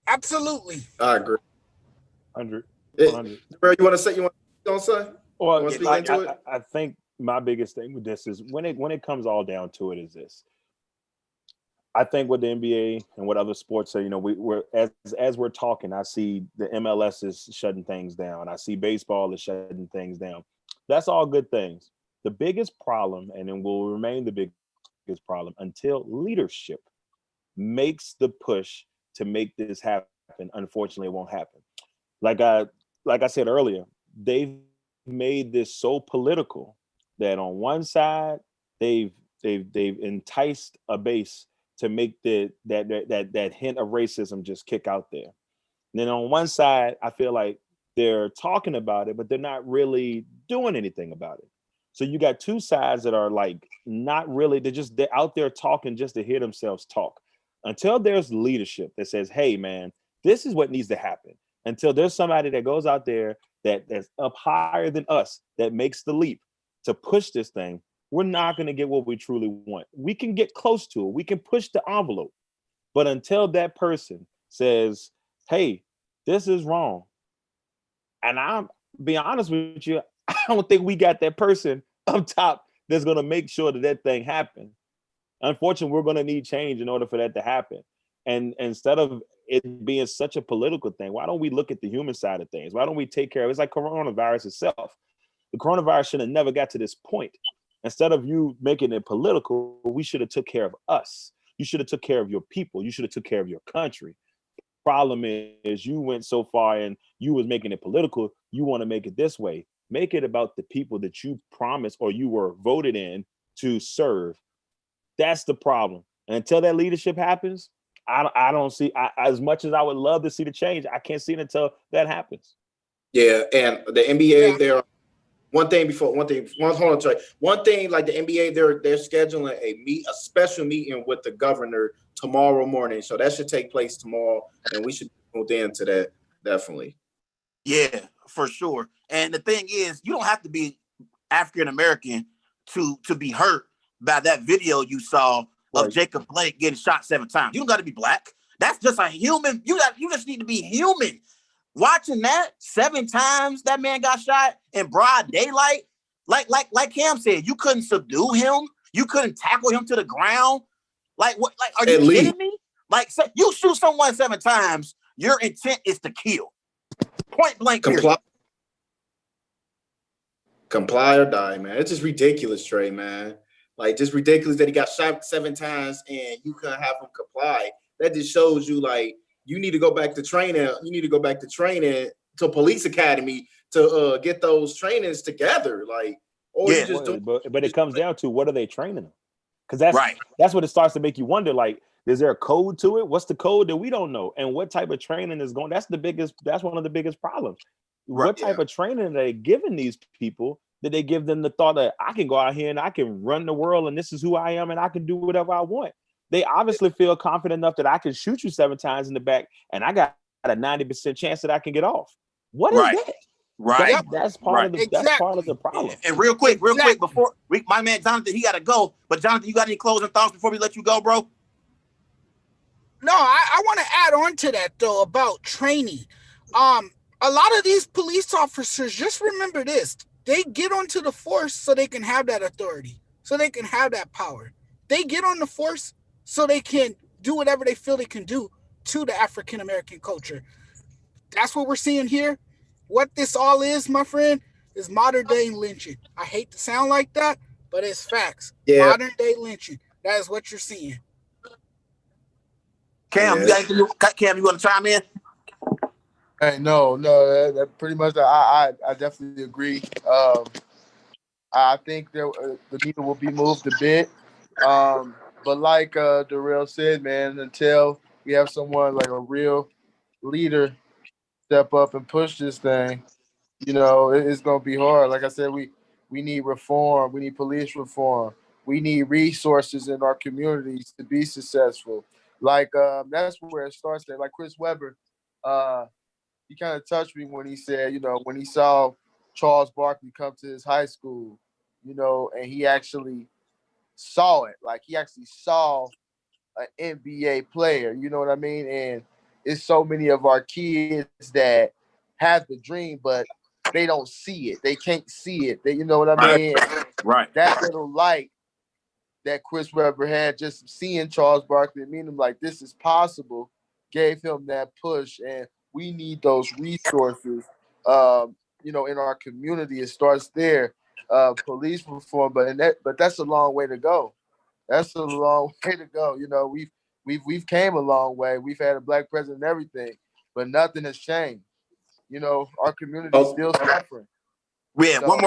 Absolutely. I agree. 100. You want to say? You want to say? Well, it? I think my biggest thing with this is when it comes all down to it is this. I think what the NBA and what other sports say, we're as we're talking, I see the MLS is shutting things down. I see baseball is shutting things down. That's all good things. The biggest problem, and it will remain the biggest problem until leadership makes the push to make this happen. Unfortunately, it won't happen. Like I said earlier, they've made this so political that on one side they've enticed a base to make that hint of racism just kick out there. And then on one side, I feel like they're talking about it, but they're not really doing anything about it. So you got two sides that are like not really, they're out there talking just to hear themselves talk. Until there's leadership that says, hey man, this is what needs to happen. Until there's somebody that goes out there that's up higher than us, that makes the leap to push this thing, we're not going to get what we truly want. We can get close to it. We can push the envelope. But until that person says, hey, this is wrong. And I'm be honest with you, I don't think we got that person up top that's going to make sure that thing happens. Unfortunately, we're going to need change in order for that to happen. And instead of it being such a political thing, why don't we look at the human side of things? Why don't we take care of it? It's like coronavirus itself. The coronavirus should have never got to this point. Instead of you making it political, we should have took care of us. You should have took care of your people. You should have took care of your country. Problem is you went so far and you was making it political. You want to make it this way. Make it about the people that you promised or you were voted in to serve. That's the problem. And until that leadership happens, I don't see, as much as I would love to see the change, I can't see it until that happens. Yeah, and the NBA, they're one thing, like the NBA, they're scheduling a special meeting with the governor tomorrow morning. So that should take place tomorrow, and we should move into that definitely. Yeah, for sure. And the thing is, you don't have to be African American to be hurt by that video you saw of Jacob Blake getting shot 7 times. You don't got to be black. That's just a human. You just need to be human. Watching that 7 times that man got shot in broad daylight, like Cam said, you couldn't subdue him. You couldn't tackle him to the ground. Like what? Like, are you kidding me? Like, you shoot someone 7 times, your intent is to kill. Point blank. Comply or die, man. It's just ridiculous, Trey, man. Like, just ridiculous that he got shot 7 times and you couldn't have him comply. That just shows you, like, you need to go back to training. You need to go back to training to police academy to get those trainings together. Like, or you just don't. But it comes down to, what are they training them? Because that's what it starts to make you wonder. Like, is there a code to it? What's the code that we don't know? And what type of training is going? That's one of the biggest problems. What type of training are they giving these people? Did they give them the thought that I can go out here and I can run the world and this is who I am and I can do whatever I want? They obviously feel confident enough that I can shoot you 7 times in the back and I got a 90% chance that I can get off. What is that? Right. That's part of the problem. And real quick, before my man Jonathan, he got to go. But Jonathan, you got any closing thoughts before we let you go, bro? No, I want to add on to that though about training. A lot of these police officers, just remember this: they get onto the force so they can have that authority, so they can have that power. They get on the force so they can do whatever they feel they can do to the African American culture. That's what we're seeing here. What this all is, my friend, is modern day lynching. I hate to sound like that, but it's facts. Yeah. Modern day lynching. That is what you're seeing. Cam, Cam, you want to chime in? Hey, no, that pretty much. I definitely agree. I think that the needle will be moved a bit. But like Darrell said, man, until we have someone like a real leader step up and push this thing, it's gonna be hard. Like I said, we need reform. We need police reform. We need resources in our communities to be successful. Like that's where it starts. There, like Chris Webber, he kind of touched me when he said, when he saw Charles Barkley come to his high school, and he actually saw it. Like he actually saw an NBA player. You know what I mean? And it's so many of our kids that have the dream, but they don't see it. They can't see it. You know what I mean? Right. That little light that Chris Webber had, just seeing Charles Barkley and meeting him like this is possible, gave him that push. And we need those resources, in our community. It starts there. Police reform, but that's a long way to go. That's a long way to go. We've came a long way. We've had a black president and everything, but nothing has changed. Our community is still suffering. Yeah, one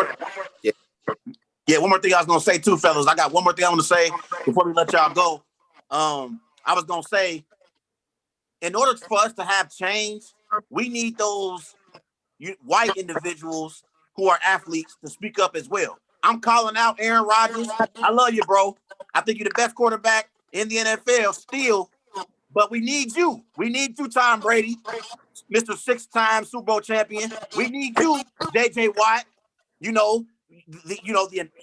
more thing I was gonna say too, fellas. I got one more thing I want to say before we let y'all go. I was gonna say, in order for us to have change, we need those white individuals who are athletes to speak up as well. I'm calling out Aaron Rodgers. I love you, bro. I think you're the best quarterback in the NFL still, but we need you. We need you, Tom Brady, Mr. 6-time Super Bowl champion. We need you, J.J. Watt. The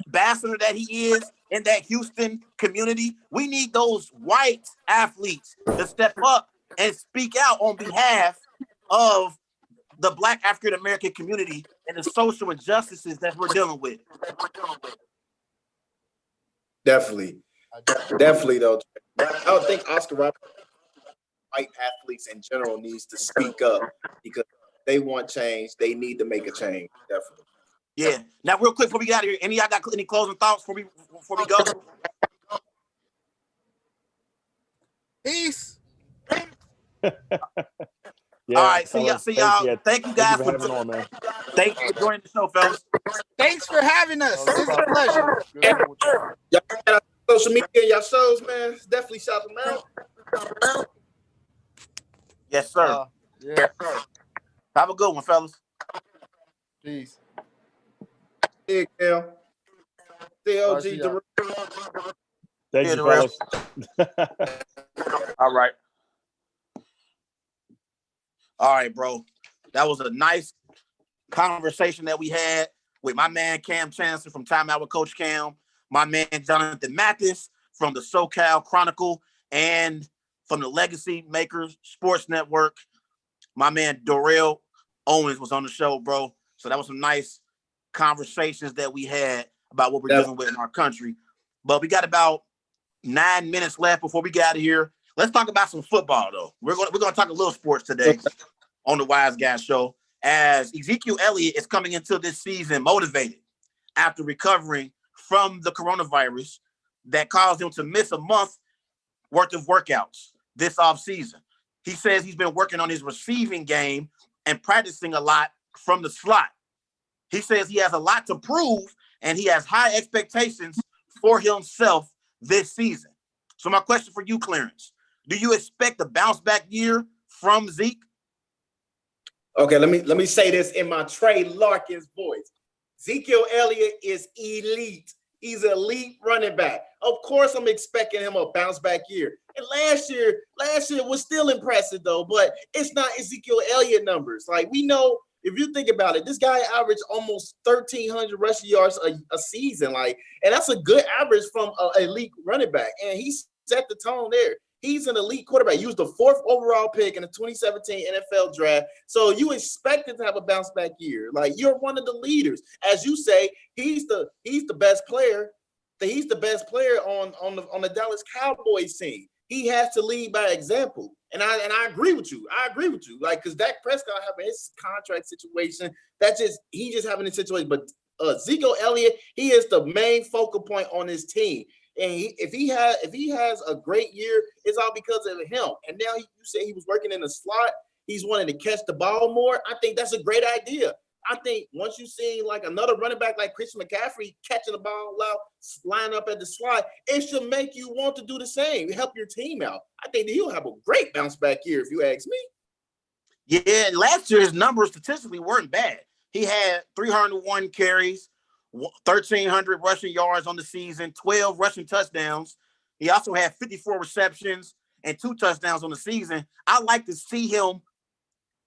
ambassador that he is in that Houston community. We need those white athletes to step up and speak out on behalf of the Black African American community and the social injustices that we're dealing with. Definitely though. I would think Oscar Robertson, white athletes in general, needs to speak up because they want change. They need to make a change. Definitely. Yeah. Now, real quick before we get out of here, any of y'all got any closing thoughts before we go? Peace. All right. See y'all. Thank you guys for having on, man. Thank you for joining the show, fellas. Thanks for having us. It's a pleasure. Y'all got social media, y'all shows, man. Definitely shout them out. Yes, sir. Yeah. Have a good one, fellas. Peace. Big L. CLG. Thank you, fellas. All right. All right, bro. That was a nice conversation that we had with my man Kam Chancellor from Time Out with Coach Cam, my man Jonathan Mathis from the SoCal Chronicle and from the Legacy Makers Sports Network. My man Darnell Owens was on the show, bro. So that was some nice conversations that we had about what we're dealing with in our country. But we got about 9 minutes left before we get out of here. Let's talk about some football, though. We're going to talk a little sports today on the Wise Guys Show, as Ezekiel Elliott is coming into this season motivated after recovering from the coronavirus that caused him to miss a month worth of workouts this offseason. He says he's been working on his receiving game and practicing a lot from the slot. He says he has a lot to prove and he has high expectations for himself this season. So my question for you, Clarence, do you expect a bounce back year from Zeke? Okay, let me say this in my Trey Larkins voice. Ezekiel Elliott is elite. He's an elite running back. Of course, I'm expecting him a bounce back year. And last year was still impressive though, but it's not Ezekiel Elliott numbers. Like, we know, if you think about it, this guy averaged almost 1,300 rushing yards a season. Like, and that's a good average from an elite running back. And he set the tone there. He's an elite quarterback. He was the 4th overall pick in the 2017 NFL draft. So you expect him to have a bounce back year. Like, you're one of the leaders. As you say, he's the best player. He's the best player on the Dallas Cowboys team. He has to lead by example. And I agree with you. Like, because Dak Prescott having his contract situation, he just having a situation. But Ezekiel Elliott, he is the main focal point on his team. And if he has a great year, it's all because of him. And now you say he was working in the slot. He's wanting to catch the ball more. I think that's a great idea. I think once you see like another running back like Christian McCaffrey catching the ball out, line up at the slot, it should make you want to do the same, help your team out. I think that he'll have a great bounce back year if you ask me. Yeah, last year his numbers statistically weren't bad. He had 301 carries, 1,300 rushing yards on the season, 12 rushing touchdowns. He also had 54 receptions and 2 touchdowns on the season. I'd like to see him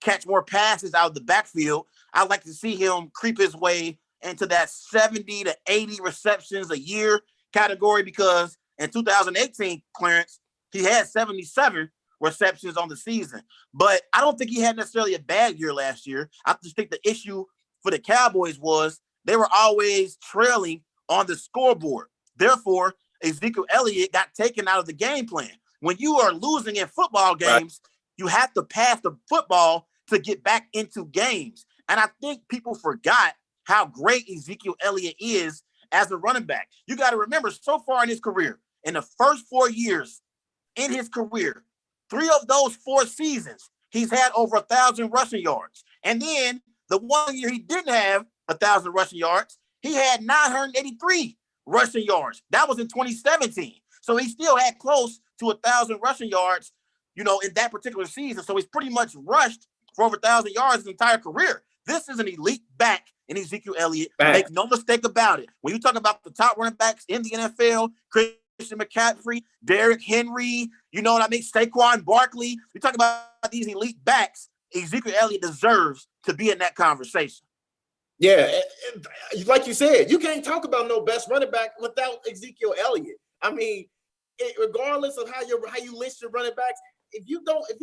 catch more passes out of the backfield. I'd like to see him creep his way into that 70 to 80 receptions a year category, because in 2018, Clarence, he had 77 receptions on the season. But I don't think he had necessarily a bad year last year. I just think the issue for the Cowboys was they were always trailing on the scoreboard. Therefore, Ezekiel Elliott got taken out of the game plan. When you are losing in football games, you have to pass the football to get back into games. And I think people forgot how great Ezekiel Elliott is as a running back. You got to remember, so far in his career, in the first 4 years in his career, 3 of those 4 seasons, he's had over 1,000 rushing yards. And then the 1 year he didn't have 1,000 rushing yards, he had 983 rushing yards. That was in 2017. So he still had close to 1,000 rushing yards, in that particular season. So he's pretty much rushed for over 1,000 yards his entire career. This is an elite back in Ezekiel Elliott. Make no mistake about it. When you talk about the top running backs in the NFL, Christian McCaffrey, Derrick Henry, Saquon Barkley, we talk about these elite backs. Ezekiel Elliott deserves to be in that conversation. Yeah, like you said, you can't talk about no best running back without Ezekiel Elliott. I mean, regardless of how you list your running backs, if you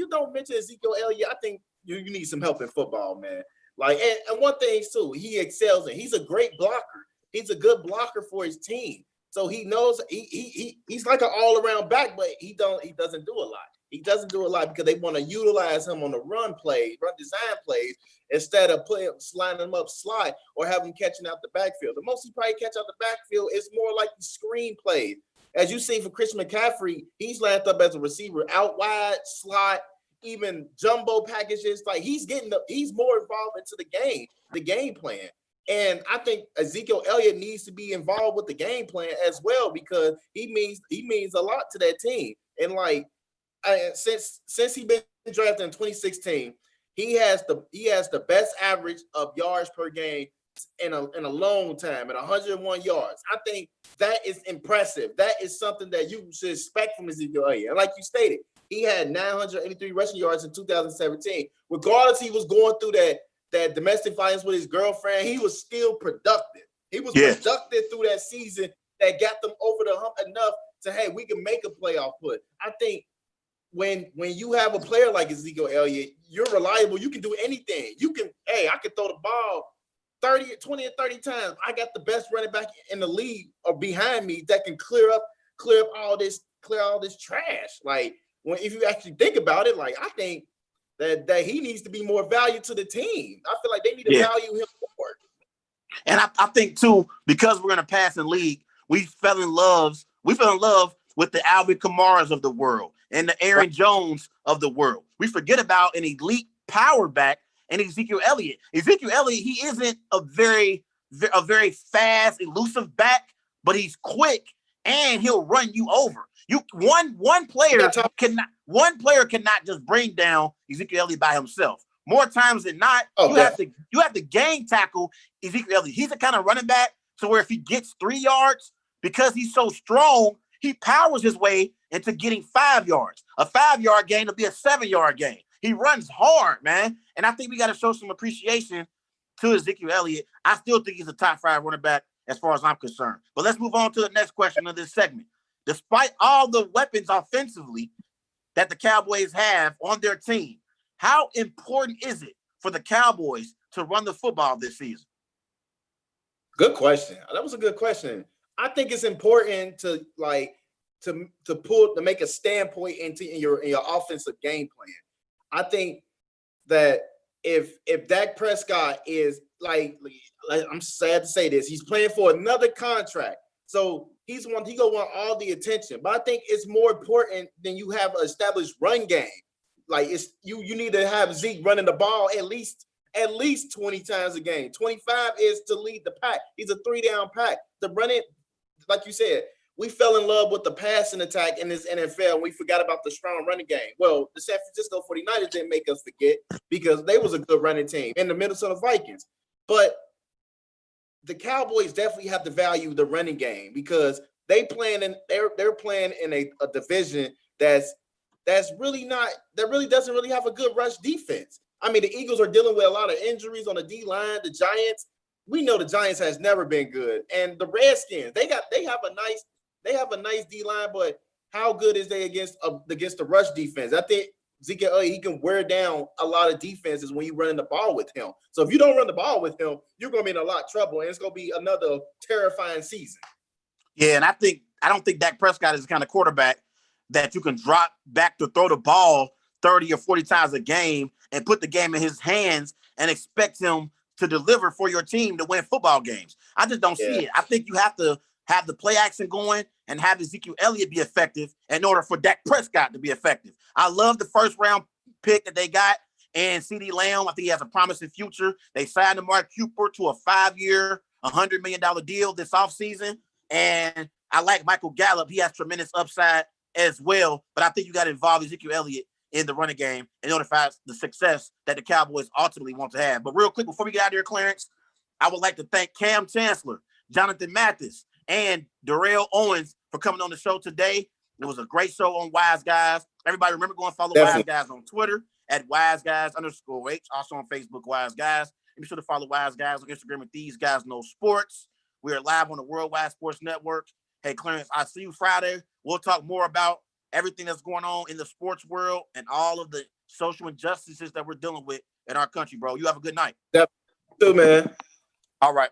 don't mention Ezekiel Elliott, I think you need some help in football, man. Like, and one thing too, he excels in. He's a great blocker. He's a good blocker for his team. So he knows he's like an all-around back, but he doesn't do a lot. He doesn't do a lot because they want to utilize him on the run design plays, instead of sliding him up slide or have him catching out the backfield. The most he probably catch out the backfield is more like the screen plays. As you see for Christian McCaffrey, he's lined up as a receiver out wide, slot, even jumbo packages. Like he's more involved into the game plan. And I think Ezekiel Elliott needs to be involved with the game plan as well, because he means a lot to that team. And like since he been drafted in 2016, he has the best average of yards per game in a long time at 101 yards. I think that is impressive. That is something that you should expect from Ezekiel Elliott. And like you stated, he had 983 rushing yards in 2017. Regardless, he was going through that domestic violence with his girlfriend, he was still productive. He was productive through that season that got them over the hump enough to, hey, we can make a playoff push. I think when you have a player like Ezekiel Elliott, you're reliable. You can do anything. I can throw the ball 20 or 30 times. I got the best running back in the league or behind me that can clear up all this trash. Like, if you actually think about it, like I think that he needs to be more value to the team. I feel like they need to value him more. And I think too, because we're in a passing league, we fell in love with the Alvin Kamaras of the world and the Aaron Jones of the world. We forget about an elite power back and Ezekiel Elliott. Ezekiel Elliott, he isn't a very fast, elusive back, but he's quick and he'll run you over. One player cannot just bring down Ezekiel Elliott by himself. More times than not, you have to gang tackle Ezekiel Elliott. He's the kind of running back to where if he gets 3 yards, because he's so strong, he powers his way into getting 5 yards. A 5-yard gain will be a 7-yard gain. He runs hard, man. And I think we got to show some appreciation to Ezekiel Elliott. I still think he's a top 5 running back as far as I'm concerned. But let's move on to the next question of this segment. Despite all the weapons offensively that the Cowboys have on their team, how important is it for the Cowboys to run the football this season? Good question. That was a good question. I think it's important to make a standpoint in your offensive game plan. I think that if Dak Prescott is like I'm sad to say this, he's playing for another contract, so he gonna want all the attention. But I think it's more important than you have an established run game. Like you need to have Zeke running the ball at least at least 20 times a game. 25 is to lead the pack. He's a 3-down pack. The running, like you said, we fell in love with the passing attack in this NFL, and we forgot about the strong running game. Well, the San Francisco 49ers didn't make us forget because they was a good running team, and the Minnesota Vikings. But the Cowboys definitely have to value the running game because they're playing in a division that really doesn't really have a good rush defense. I mean, the Eagles are dealing with a lot of injuries on the D line. The Giants, we know the Giants has never been good, and the Redskins, they have a nice D line, but how good is they against the rush defense? I think Ezekiel Elliott, he can wear down a lot of defenses when you're running the ball with him. So if you don't run the ball with him, you're going to be in a lot of trouble, and it's going to be another terrifying season. Yeah, and I don't think Dak Prescott is the kind of quarterback that you can drop back to throw the ball 30 or 40 times a game and put the game in his hands and expect him to deliver for your team to win football games. I just don't see it. I think you have to have the play action going and have Ezekiel Elliott be effective in order for Dak Prescott to be effective. I love the first round pick that they got, and CeeDee Lamb. I think he has a promising future. They signed Amari Cooper to a 5-year, $100 million deal this offseason. And I like Michael Gallup. He has tremendous upside as well. But I think you got to involve Ezekiel Elliott in the running game in order to have the success that the Cowboys ultimately want to have. But real quick, before we get out of here, Clarence, I would like to thank Kam Chancellor, Jonathan Mathis, and Darnell Owens for coming on the show today. It was a great show on Wise Guys. Everybody remember, go and follow Wise Guys on Twitter at WiseGuys_H. Also on Facebook, Wise Guys. And be sure to follow Wise Guys on Instagram at These Guys Know Sports. We are live on the Worldwide Sports Network. Hey, Clarence, I'll see you Friday. We'll talk more about everything that's going on in the sports world and all of the social injustices that we're dealing with in our country, bro. You have a good night. Yep. Too, man. All right.